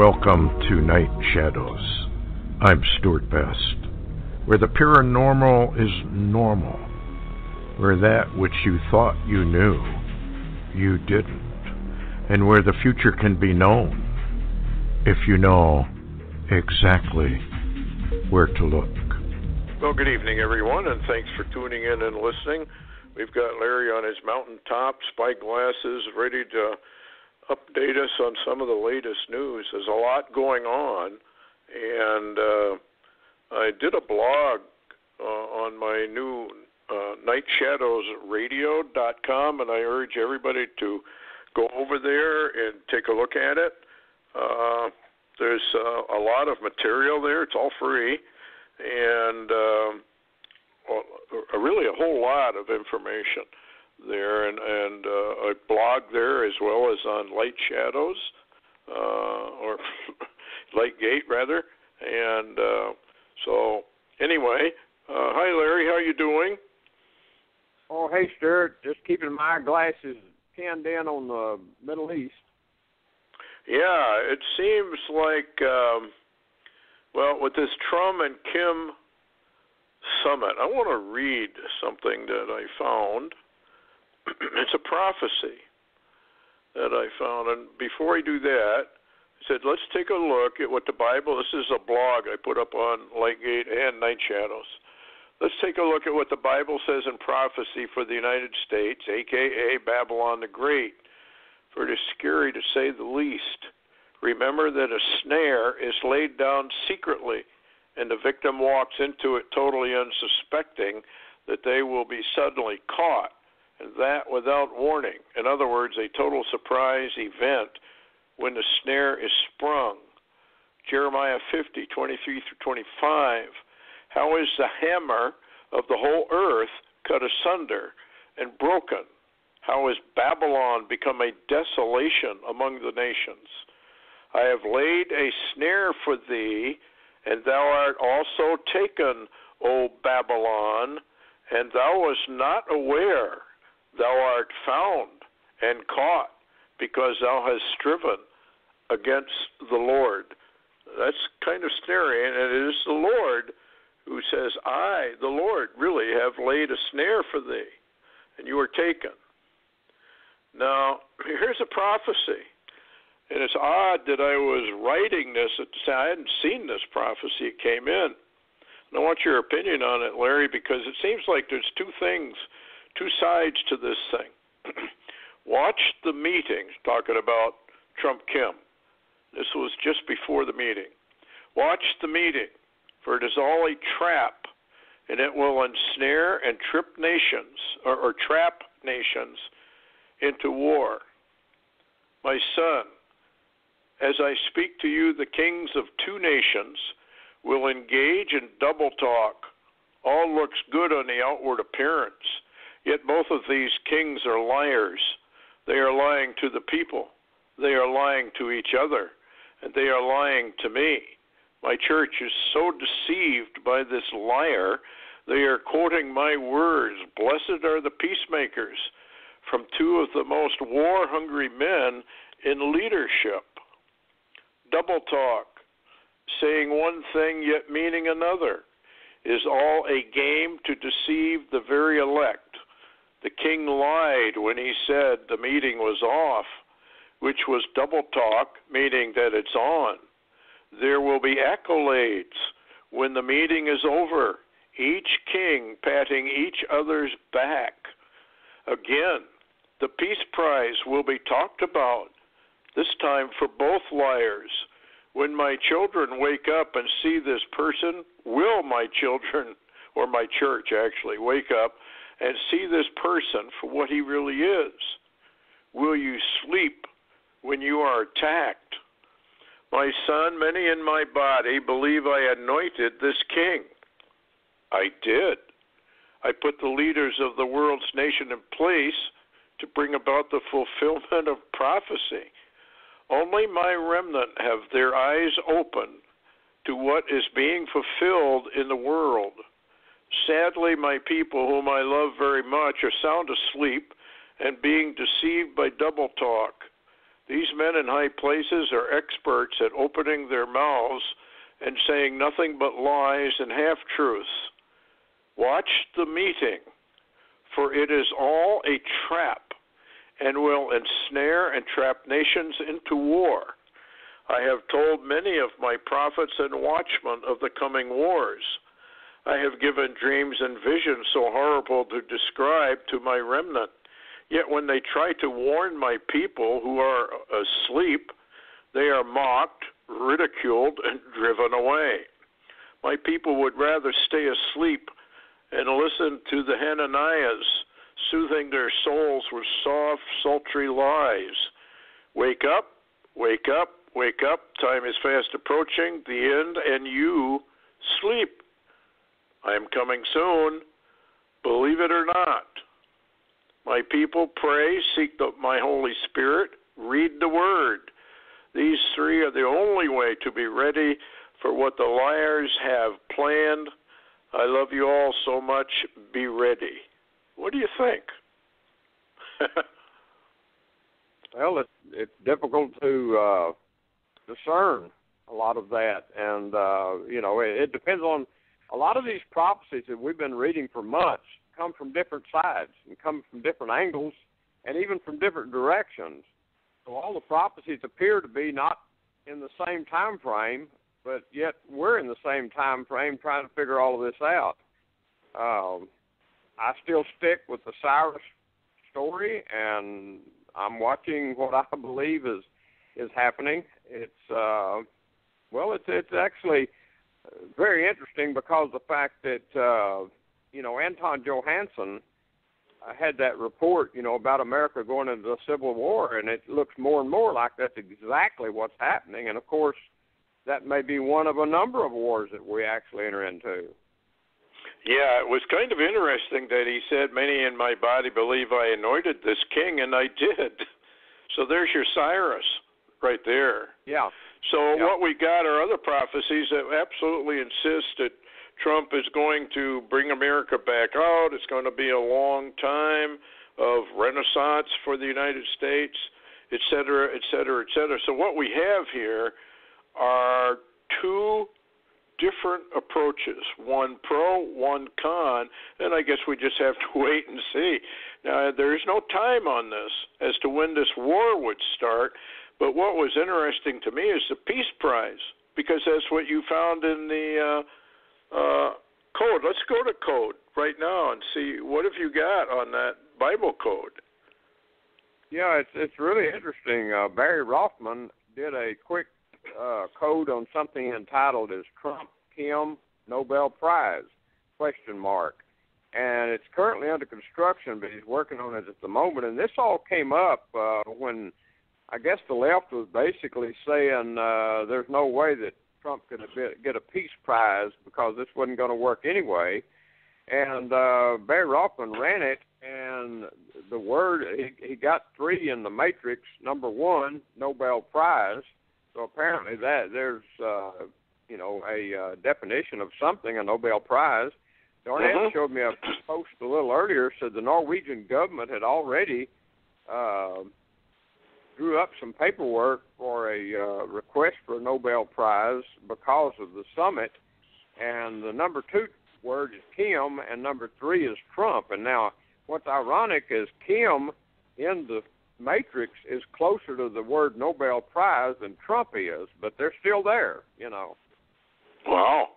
Welcome to Night Shadows. I'm Stuart Best, where the paranormal is normal, where that which you thought you knew, you didn't, and where the future can be known if you know exactly where to look. Well, good evening, everyone, and thanks for tuning in and listening. We've got Larry on his mountaintop, spyglasses, ready to update us on some of the latest news. There's a lot going on, and I did a blog on my new nightshadowsradio.com, and I urge everybody to go over there and take a look at it. There's a lot of material there. It's all free, and really a whole lot of information there, and I blog there as well as on Light Shadows, or Lightgate rather, and so anyway, hi Larry, how you doing? Oh, hey Stuart, just keeping my glasses pinned in on the Middle East. Yeah, it seems like, well, with this Trump and Kim summit, I want to read something that I found. It's a prophecy that I found, and before I do that, I said, let's take a look at what the Bible, this is a blog I put up on Lightgate and Night Shadows. Let's take a look at what the Bible says in prophecy for the United States, a.k.a. Babylon the Great, for it is scary to say the least. Remember that a snare is laid down secretly, and the victim walks into it totally unsuspecting that they will be suddenly caught, and that without warning. In other words, a total surprise event when the snare is sprung. Jeremiah 50:23-25. How is the hammer of the whole earth cut asunder and broken? How has Babylon become a desolation among the nations? I have laid a snare for thee, and thou art also taken, O Babylon, and thou wast not aware. Thou art found and caught, because thou hast striven against the Lord. That's kind of scary, and it is the Lord who says, I, the Lord, really have laid a snare for thee, and you are taken. Now, here's a prophecy, and it's odd that I was writing this. I hadn't seen this prophecy. It came in. And I want your opinion on it, Larry, because it seems like there's two sides to this thing. Watch the meeting, talking about Trump-Kim. This was just before the meeting. Watch the meeting, for it is all a trap, and it will ensnare and trip nations, or trap nations into war. My son, as I speak to you, the kings of two nations will engage in double talk. All looks good on the outward appearance, yet both of these kings are liars. They are lying to the people. They are lying to each other, and they are lying to me. My church is so deceived by this liar, they are quoting my words. Blessed are the peacemakers, from two of the most war-hungry men in leadership. Double talk, saying one thing yet meaning another, is all a game to deceive the very elect. The king lied when he said the meeting was off, which was double talk, meaning that it's on. There will be accolades when the meeting is over, each king patting each other's back. Again, the peace prize will be talked about, this time for both liars. When my children wake up and see this person, will my children, or my church actually, wake up and see this person for what he really is? Will you sleep when you are attacked? My son, many in my body believe I anointed this king. I did. I put the leaders of the world's nation in place to bring about the fulfillment of prophecy. Only my remnant have their eyes open to what is being fulfilled in the world. Sadly, my people, whom I love very much, are sound asleep and being deceived by double talk. These men in high places are experts at opening their mouths and saying nothing but lies and half-truths. Watch the meeting, for it is all a trap and will ensnare and trap nations into war. I have told many of my prophets and watchmen of the coming wars. I have given dreams and visions so horrible to describe to my remnant. Yet when they try to warn my people who are asleep, they are mocked, ridiculed, and driven away. My people would rather stay asleep and listen to the Hananiahs, soothing their souls with soft, sultry lies. Wake up, wake up, wake up. Time is fast approaching, the end, and you sleep. I am coming soon, believe it or not. My people pray, seek my Holy Spirit, read the Word. These three are the only way to be ready for what the liars have planned. I love you all so much. Be ready. What do you think? Well, it's difficult to discern a lot of that, and it depends on a lot of these prophecies that we've been reading for months. Come from different sides and come from different angles and even from different directions. So all the prophecies appear to be not in the same time frame, but yet we're in the same time frame trying to figure all of this out. I still stick with the Cyrus story, and I'm watching what I believe is happening. It's actually very interesting because of the fact that Anton Johansson had that report, about America going into a civil war, and it looks more and more like that's exactly what's happening. And, of course, that may be one of a number of wars that we actually enter into. Yeah, it was kind of interesting that he said, many in my body believe I anointed this king, and I did. So there's your Cyrus right there. Yeah. So what we got are other prophecies that absolutely insist that Trump is going to bring America back out. It's going to be a long time of renaissance for the United States, et cetera, et cetera, et cetera. So what we have here are two different approaches, one pro, one con, and I guess we just have to wait and see. Now, there's no time on this as to when this war would start, but what was interesting to me is the Peace Prize, because that's what you found in the code. Let's go to code right now and see what have you got on that Bible code. Yeah, it's really interesting. Barry Rothman did a quick code on something entitled as Trump Kim Nobel Prize ? And it's currently under construction, but he's working on it at the moment. And this all came up when I guess the left was basically saying there's no way that Trump could get a peace prize because this wasn't going to work anyway. And Barry Rothman ran it, and the word, he got 3 in the matrix, number 1, Nobel Prize. So apparently there's, a definition of something, a Nobel Prize. Darnett showed me a post a little earlier, said the Norwegian government had already drew up some paperwork for a request for a Nobel Prize because of the summit, and the number 2 word is Kim, and number 3 is Trump. And now what's ironic is Kim in the matrix is closer to the word Nobel Prize than Trump is, but they're still there, Wow.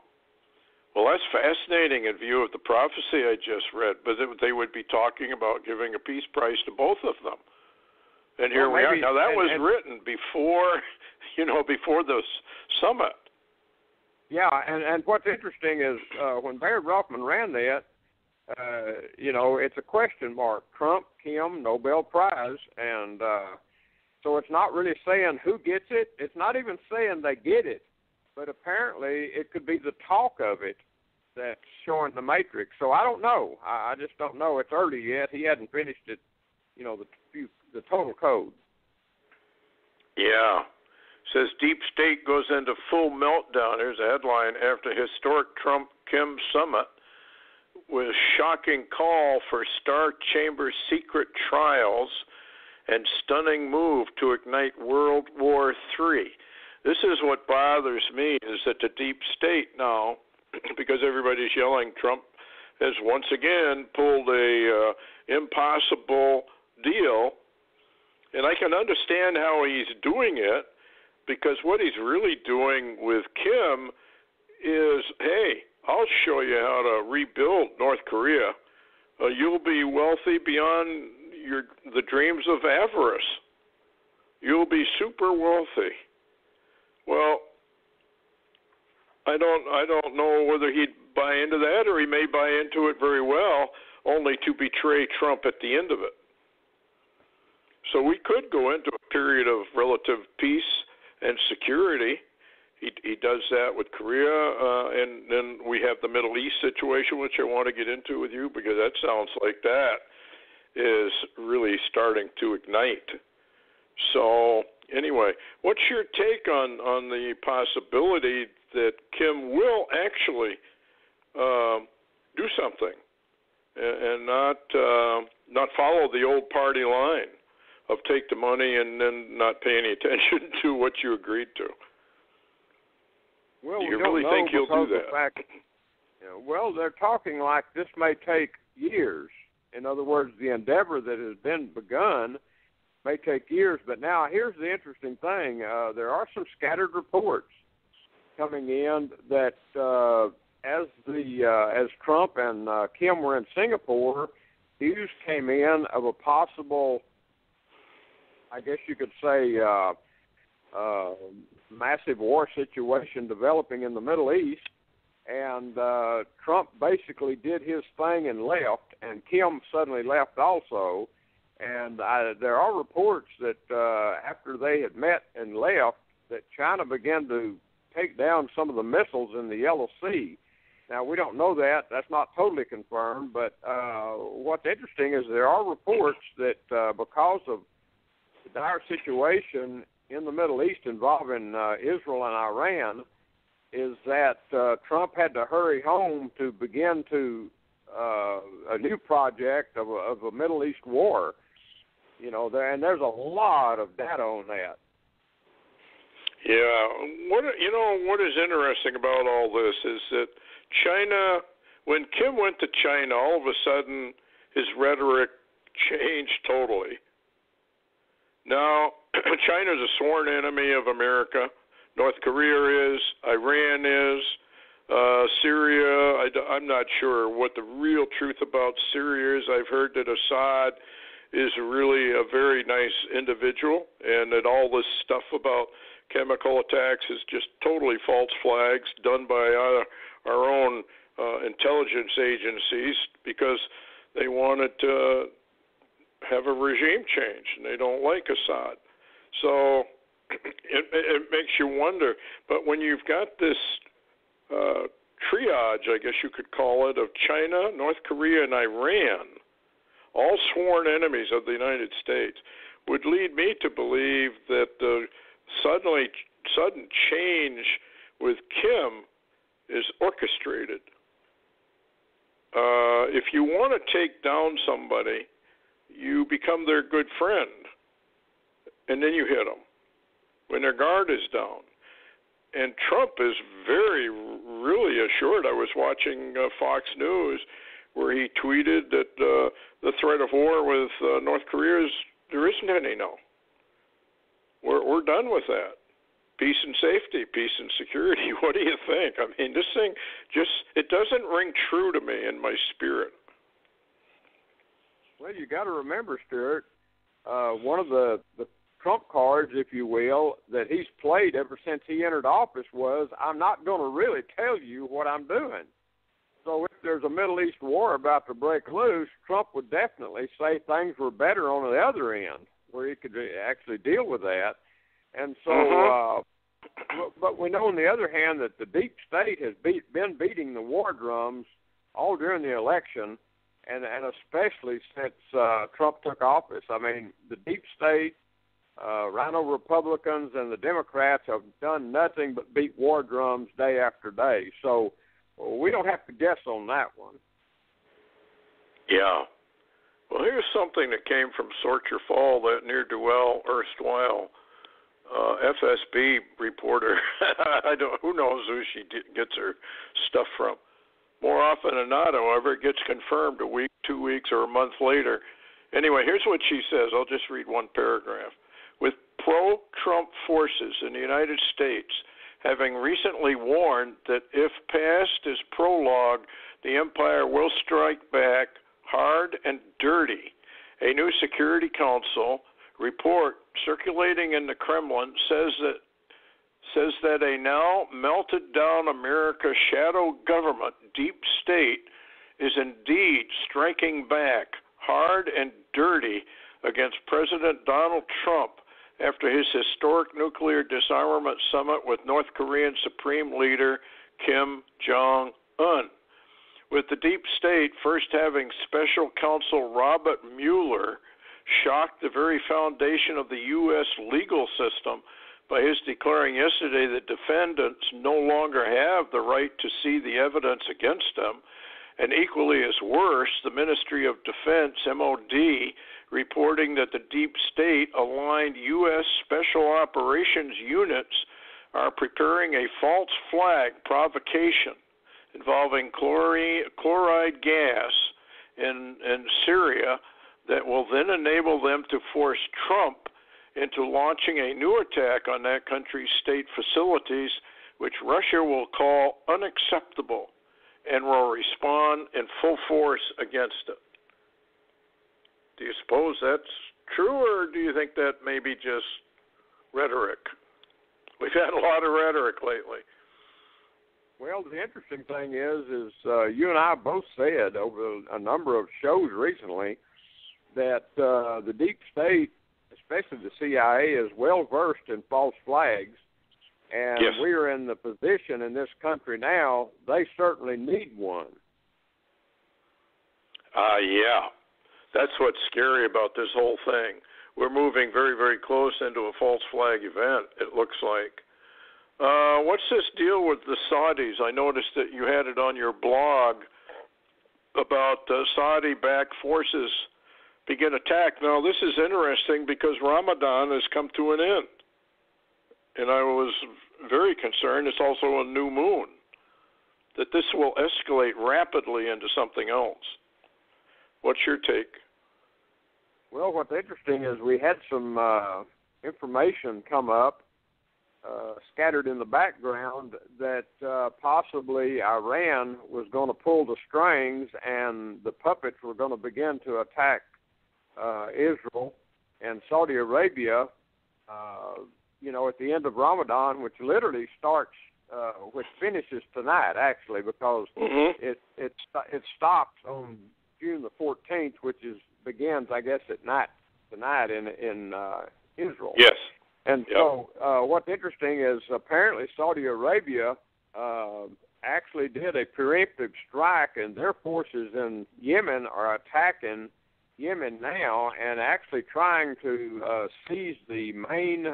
Well, that's fascinating in view of the prophecy I just read, but they would be talking about giving a peace prize to both of them. And here we are. Now, that was written before, before the summit. Yeah, and what's interesting is when Barry Rothman ran that, it's a question mark. Trump, Kim, Nobel Prize. And so it's not really saying who gets it. It's not even saying they get it. But apparently it could be the talk of it that's showing the matrix. So I don't know. I just don't know. It's early yet. He hadn't finished it, the total code. Yeah. Says Deep State goes into full meltdown. Here's a headline. After historic Trump-Kim summit with shocking call for Star Chamber secret trials and stunning move to ignite World War III. This is what bothers me, is that the deep state now, because everybody's yelling, Trump has once again pulled a impossible deal, and I can understand how he's doing it, because what he's really doing with Kim is, hey, I'll show you how to rebuild North Korea. You'll be wealthy beyond the dreams of avarice. You'll be super wealthy. Well, I don't know whether he'd buy into that, or he may buy into it very well, only to betray Trump at the end of it. So we could go into a period of relative peace and security. He does that with Korea, and then we have the Middle East situation, which I want to get into with you, because that sounds like that is really starting to ignite. So anyway, what's your take on the possibility that Kim will actually do something and not follow the old party line of take the money and then not pay any attention to what you agreed to? Well, do you really think he'll do that? Well, they're talking like this may take years. In other words, the endeavor that has been begun may take years. But now here's the interesting thing. There are some scattered reports coming in that as Trump and Kim were in Singapore, news came in of a possible, I guess you could say, massive war situation developing in the Middle East, and Trump basically did his thing and left, and Kim suddenly left also. And there are reports that after they had met and left, that China began to take down some of the missiles in the Yellow Sea. Now, we don't know that. That's not totally confirmed, but what's interesting is there are reports that because of the dire situation in the Middle East involving Israel and Iran, is that Trump had to hurry home to begin to a new project of a Middle East war. You know, and there's a lot of data on that. Yeah, what is interesting about all this is that China, when Kim went to China, all of a sudden his rhetoric changed totally. Now, China's a sworn enemy of America. North Korea is, Iran is, Syria. I'm not sure what the real truth about Syria is. I've heard that Assad is really a very nice individual, and that all this stuff about chemical attacks is just totally false flags done by our own intelligence agencies, because they wanted to have a regime change, and they don't like Assad. So it makes you wonder. But when you've got this triage, I guess you could call it, of China, North Korea, and Iran, all sworn enemies of the United States, would lead me to believe that the sudden change with Kim is orchestrated. If you want to take down somebody, you become their good friend, and then you hit them when their guard is down. And Trump is really assured. I was watching Fox News, where he tweeted that the threat of war with North Korea there isn't any now. We're done with that. Peace and safety, peace and security. What do you think? I mean, this thing it doesn't ring true to me in my spirit. Well, you got to remember, Stuart, one of the trump cards, if you will, that he's played ever since he entered office was, I'm not going to really tell you what I'm doing. So if there's a Middle East war about to break loose, Trump would definitely say things were better on the other end, where he could actually deal with that. And so, but we know on the other hand that the deep state has been beating the war drums all during the election, and especially since Trump took office. I mean, the deep state, Rhino Republicans, and the Democrats have done nothing but beat war drums day after day. So we don't have to guess on that one. Yeah. Well, here's something that came from Sorcher Fall, that near Duell, erstwhile FSB reporter. Who knows who she gets her stuff from. More often than not, however, it gets confirmed a week, 2 weeks, or a month later. Anyway, here's what she says. I'll just read one paragraph. With pro-Trump forces in the United States having recently warned that if passed as prologue, the empire will strike back hard and dirty, a new Security Council report circulating in the Kremlin says that a now melted down America shadow government, deep state, is indeed striking back hard and dirty against President Donald Trump after his historic nuclear disarmament summit with North Korean Supreme Leader Kim Jong-un. With the deep state first having special counsel Robert Mueller shocked the very foundation of the U.S. legal system by his declaring yesterday that defendants no longer have the right to see the evidence against them, and equally as worse, the Ministry of Defense, MOD, reporting that the deep state-aligned U.S. Special Operations units are preparing a false flag provocation involving chloride gas in Syria that will then enable them to force Trump into launching a new attack on that country's state facilities, which Russia will call unacceptable and will respond in full force against it. Do you suppose that's true, or do you think that may be just rhetoric? We've had a lot of rhetoric lately. Well, the interesting thing is you and I both said over a number of shows recently that the deep state, especially the CIA, is well versed in false flags, and yes, we are in the position in this country now, they certainly need one. Yeah. That's what's scary about this whole thing. We're moving very, very close into a false flag event, it looks like. What's this deal with the Saudis? I noticed that you had it on your blog about Saudi-backed forces begin attack. Now, this is interesting because Ramadan has come to an end. And I was very concerned, it's also a new moon, that this will escalate rapidly into something else. What's your take? Well, what's interesting is we had some information come up, scattered in the background, that possibly Iran was going to pull the strings and the puppets were going to begin to attack Israel and Saudi Arabia, at the end of Ramadan, which literally starts, which finishes tonight, actually, because it stops on June the 14th, which begins, I guess, at night tonight in Israel. Yes. And so what's interesting is apparently Saudi Arabia actually did a preemptive strike, and their forces in Yemen are attacking Yemen now and actually trying to seize the main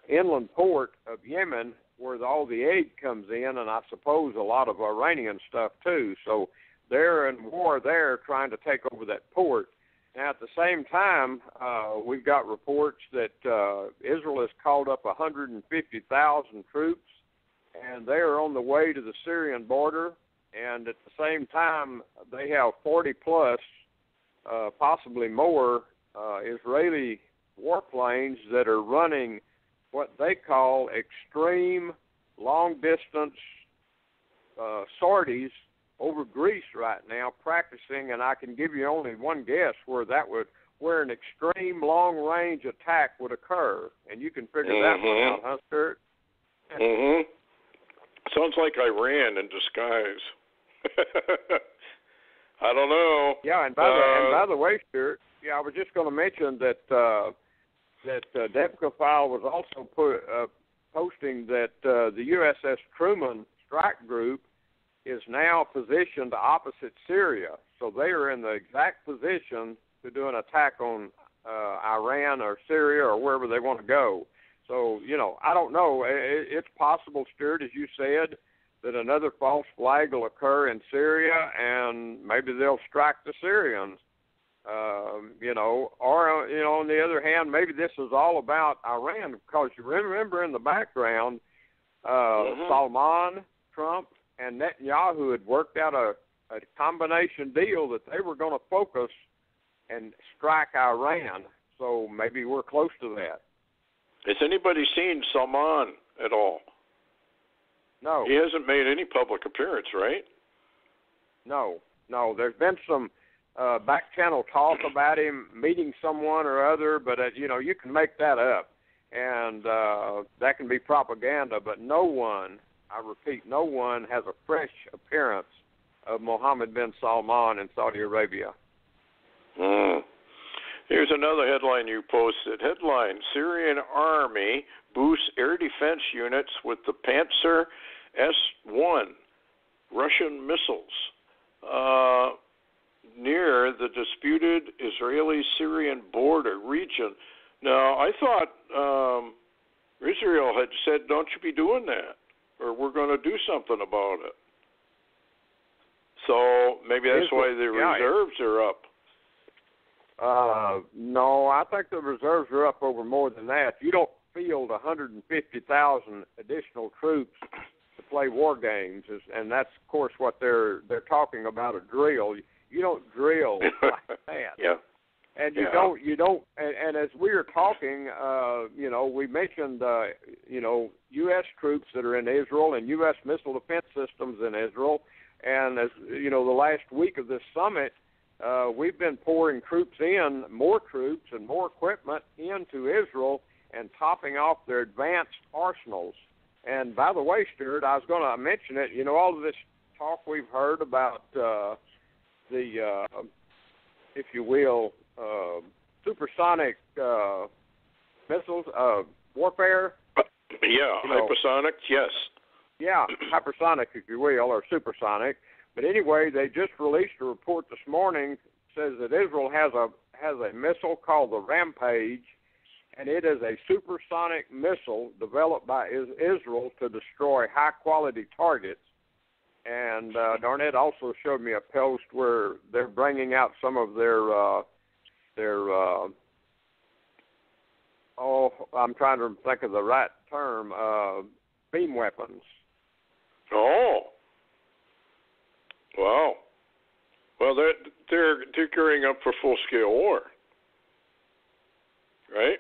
inland port of Yemen where all the aid comes in, and I suppose a lot of Iranian stuff too. So they're in war there trying to take over that port. Now, at the same time, we've got reports that Israel has called up 150,000 troops, and they are on the way to the Syrian border. And at the same time, they have 40-plus, possibly more, Israeli warplanes that are running what they call extreme long-distance sorties over Greece right now, practicing, and I can give you only one guess where an extreme long-range attack would occur, and you can figure that one out, huh, Stuart? Sounds like Iran in disguise. I don't know. Yeah, and by the way, Stuart, I was just going to mention that Debka File was also posting that the USS Truman strike group is now positioned opposite Syria. So they are in the exact position to do an attack on Iran or Syria or wherever they want to go. So, I don't know. It's possible, Stuart, as you said, that another false flag will occur in Syria, and maybe they'll strike the Syrians. Or on the other hand, maybe this is all about Iran, because you remember in the background, Salman, Trump, and Netanyahu had worked out a combination deal that they were going to focus and strike Iran. So maybe we're close to that. Has anybody seen Salman at all? No. He hasn't made any public appearance, right? No. There's been some back channel talk about him meeting someone or other, but you can make that up, and that can be propaganda. But no one, I repeat, no one has a fresh appearance of Mohammed bin Salman in Saudi Arabia. Here's another headline you posted. Headline: Syrian army boosts air defense units with the Panzer S-1 Russian missiles near the disputed Israeli-Syrian border region. Now, I thought Israel had said, don't you be doing that, or we're going to do something about it. So maybe that's why the reserves are up. No, I think the reserves are up over more than that. You don't field 150,000 additional troops to play war games, and that's, of course, what they're talking about, a drill. You don't drill like that. Yeah. And you don't, and as we were talking, we mentioned, U.S. troops that are in Israel and U.S. missile defense systems in Israel. And as the last week of this summit, we've been pouring troops in, more troops and more equipment into Israel and topping off their advanced arsenals. And by the way, Stuart, I was going to mention it, all of this talk we've heard about the, if you will, supersonic missiles, warfare. Hypersonic, yes. Yeah, hypersonic, if you will, or supersonic. But anyway, they just released a report this morning, says that Israel has a missile called the Rampage, and it is a supersonic missile developed by Israel to destroy high-quality targets. And Darnett also showed me a post where they're bringing out some of their I'm trying to think of the right term, beam weapons. Oh. Wow. Well, they're gearing up for full-scale war, right?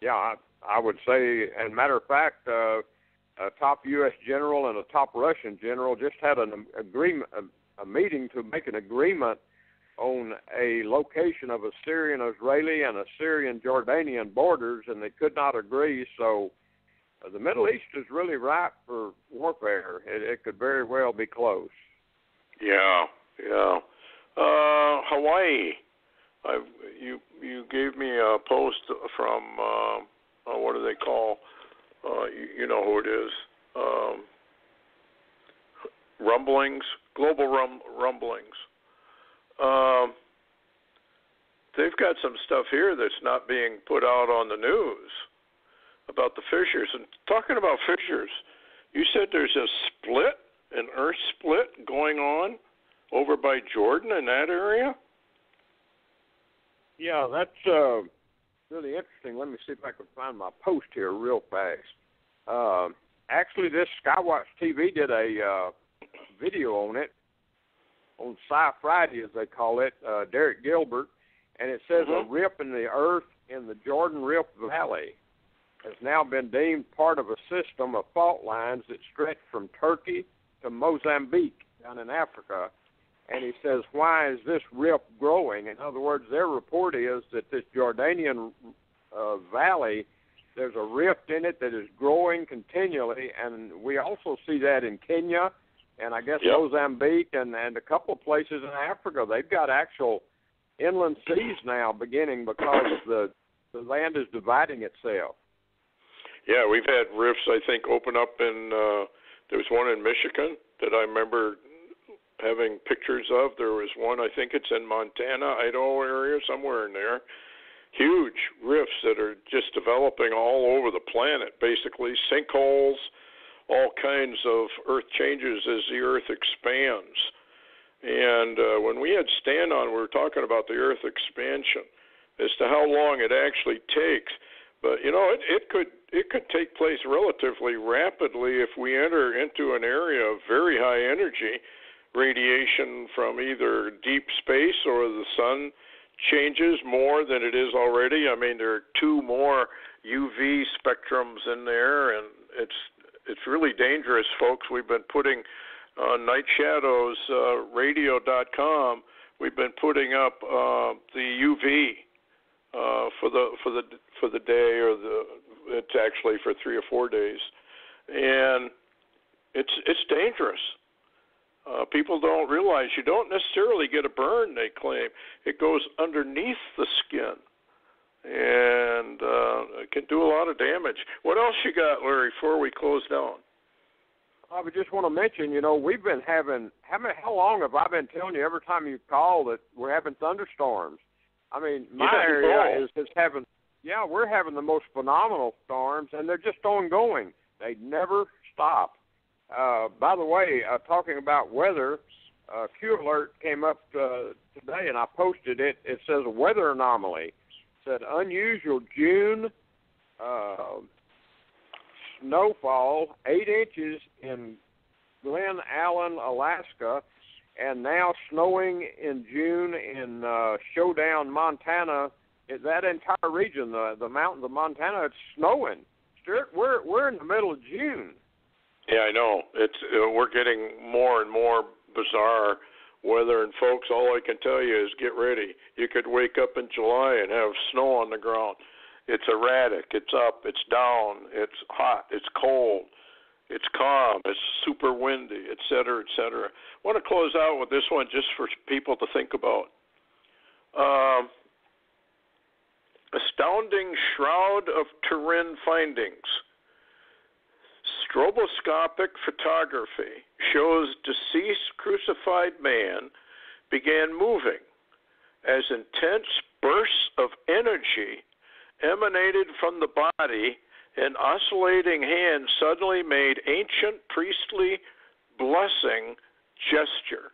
Yeah, I would say, and matter of fact, a top U.S. general and a top Russian general just had an agreement, a meeting to make an agreement on a location of a Syrian-Israeli and a Syrian-Jordanian borders, and they could not agree. So the Middle East is really ripe for warfare. It could very well be close. Yeah. Hawaii. You gave me a post from what do they call? You know who it is? Rumblings, global rumblings. They've got some stuff here that's not being put out on the news about the fissures. And talking about fissures, you said there's a split, an earth split going on over by Jordan in that area? Yeah, that's really interesting. Let me see if I can find my post here real fast. Actually, this Skywatch TV did a video on it, on Sci Friday, as they call it, Derek Gilbert, and it says a rip in the earth in the Jordan Rift Valley has now been deemed part of a system of fault lines that stretch from Turkey to Mozambique down in Africa. And he says, why is this rift growing? In other words, their report is that this Jordanian valley, there's a rift in it that is growing continually, and we also see that in Kenya and I guess Mozambique and a couple of places in Africa. They've got actual inland seas now beginning because the land is dividing itself. Yeah, we've had rifts, I think, open up in, there was one in Michigan that I remember having pictures of. There was one, I think it's in Montana, Idaho area, somewhere in there. Huge rifts that are just developing all over the planet, basically. Sinkholes, all kinds of earth changes as the earth expands. And when we had Stan on, we were talking about the Earth expansion as to how long it actually takes. But it could take place relatively rapidly if we enter into an area of very high energy radiation from either deep space or the sun changes more than it is already. I mean, there are 2 more UV spectrums in there, and it's really dangerous, folks. We've been putting on nightshadowsradio.com. We've been putting up the UV for the day, or it's actually for 3 or 4 days, and it's dangerous. People don't realize you don't necessarily get a burn, they claim. It goes underneath the skin, and it can do a lot of damage. What else you got, Larry, before we close down? I would just want to mention, we've been having, how long have I been telling you every time you call that we're having thunderstorms? I mean, my area is having, we're having the most phenomenal storms, and they're just ongoing. They never stop. By the way, talking about weather, Q Alert came up today, and I posted it. It says weather anomaly. It said unusual June snowfall, 8 inches in Glen Allen, Alaska, and now snowing in June in Showdown, Montana. That entire region, the mountains of Montana, it's snowing. Stuart, we're in the middle of June. Yeah, I know. We're getting more and more bizarre weather, and folks, all I can tell you is get ready. You could wake up in July and have snow on the ground. It's erratic. It's up. It's down. It's hot. It's cold. It's calm. It's super windy, et cetera, et cetera. I want to close out with this one just for people to think about. Astounding shroud of Turin findings. Stroboscopic photography shows deceased crucified man began moving as intense bursts of energy emanated from the body, and oscillating hands suddenly made ancient priestly blessing gesture.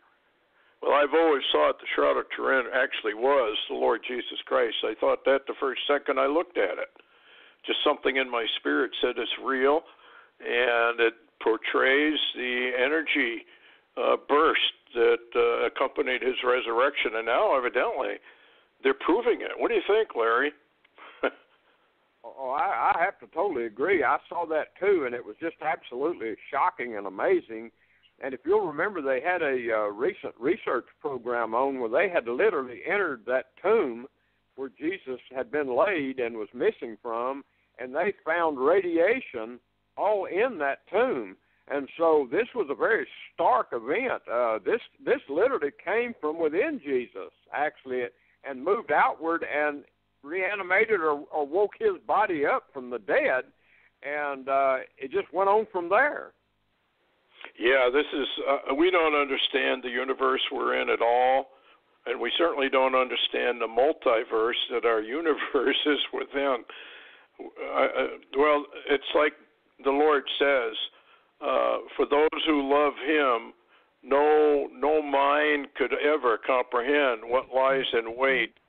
Well, I've always thought the Shroud of Turin actually was the Lord Jesus Christ. I thought that the first second I looked at it. Just something in my spirit said it's real, and it portrays the energy burst that accompanied his resurrection. And now, evidently, they're proving it. What do you think, Larry? I have to totally agree. I saw that too, and it was just absolutely shocking and amazing. And if you'll remember, they had a recent research program on where they had literally entered that tomb where Jesus had been laid and was missing from, and they found radiation all in that tomb. And so this was a very stark event. This literally came from within Jesus, actually, and moved outward and reanimated or woke his body up from the dead, and it just went on from there. Yeah, this is, we don't understand the universe we're in at all, and we certainly don't understand the multiverse that our universe is within. Well, it's like the Lord says, for those who love him, no mind could ever comprehend what lies in wait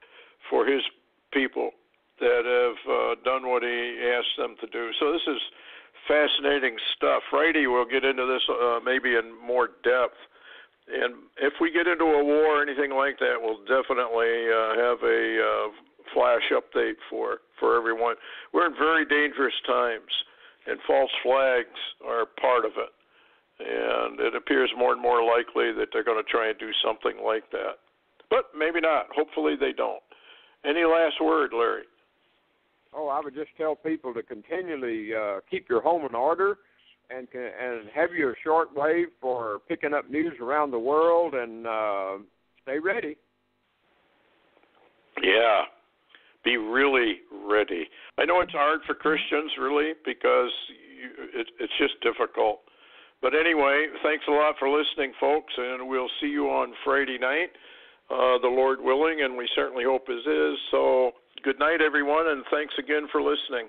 for his people that have done what he asked them to do. So this is fascinating stuff. Friday we'll get into this maybe in more depth. And if we get into a war or anything like that, we'll definitely have a flash update for everyone. We're in very dangerous times, and false flags are part of it. And it appears more and more likely that they're going to try and do something like that. But maybe not. Hopefully they don't. Any last word, Larry? Oh, I would just tell people to continually keep your home in order and have your shortwave for picking up news around the world, and stay ready. Yeah, be really ready. I know it's hard for Christians, really, because it's just difficult. But anyway, thanks a lot for listening, folks, and we'll see you on Friday night, the Lord willing, and we certainly hope it is. So good night, everyone, and thanks again for listening.